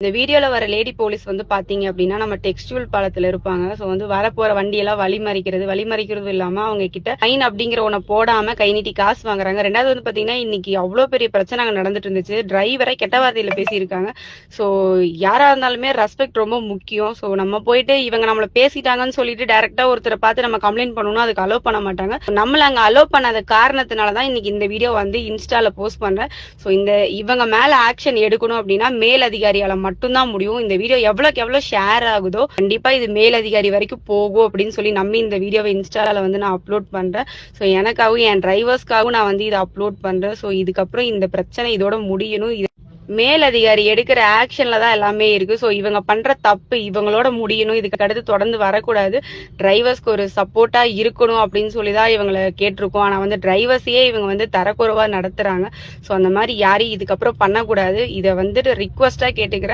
இந்த வீடியோல வர லேடி போலீஸ் வந்து பாத்தீங்க அப்படின்னா நம்ம டெக்ஸ்டைல் பாலத்துல இருப்பாங்க. சோ வந்து வரப்போற வண்டியெல்லாம் வழிமறிக்கிறது இல்லாம அவங்க கிட்ட ஃபைன் அப்படிங்கிற ஒண்ண போடாம கை நீட்டி காசு வாங்குறாங்க. ரெண்டாவது வந்து பாத்தீங்கன்னா இன்னைக்கு அவ்வளவு பெரிய பிரச்சனை அங்க நடந்துட்டு இருந்துச்சு. டிரைவரை கெட்ட வார்த்தையில பேசியிருக்காங்க. சோ யாரா இருந்தாலுமே ரெஸ்பெக்ட் ரொம்ப முக்கியம். சோ நம்ம போயிட்டு இவங்க நம்மள பேசிட்டாங்கன்னு சொல்லிட்டு டைரக்டா ஒருத்தரை பார்த்து நம்ம கம்ப்ளைண்ட் பண்ணணும், அதுக்கு அலோவ் பண்ண மாட்டாங்க. நம்மள அங்க அலோவ் பண்ணாத காரணத்தினாலதான் இன்னைக்கு இந்த வீடியோ வந்து இன்ஸ்டால போஸ்ட் பண்றேன். சோ இவங்க மேல ஆக்ஷன் எடுக்கணும் அப்படின்னா மேல் அதிகாரியால மட்டும்தான் முடியும். இந்த வீடியோ எவ்வளவுக்கு எவ்வளவு ஷேர் ஆகுதோ கண்டிப்பா இது மேல் அதிகாரி வரைக்கும் போகும் அப்படின்னு சொல்லி நம்பி இந்த வீடியோவை இன்ஸ்டால வந்து நான் அப்லோட் பண்றேன். சோ எனக்காகவும் என் டிரைவர்ஸ்க்காகவும் நான் வந்து இதை அப்லோட் பண்றேன். சோ இதுக்கப்புறம் இந்த பிரச்சனை இதோட முடியணும். மேல் அதிகாரி எடுக்கிற ஆக்ஷன்ல தான் எல்லாமே இருக்கு. சோ இவங்க பண்ற தப்பு இவங்களோட முடியணும். இதுக்கு அடுத்து தொடர்ந்து வரக்கூடாது. டிரைவர்ஸ்க்கு ஒரு சப்போர்ட்டா இருக்கணும் அப்படின்னு சொல்லிதான் இவங்களை கேட்டிருக்கோம். ஆனா வந்து டிரைவர்ஸையே இவங்க வந்து தரக்குறைவா நடத்துறாங்க. சோ அந்த மாதிரி யாரையும் இதுக்கப்புறம் பண்ணக்கூடாது. இதை வந்துட்டு ரிக்வஸ்டா கேட்டுக்கிறேன்.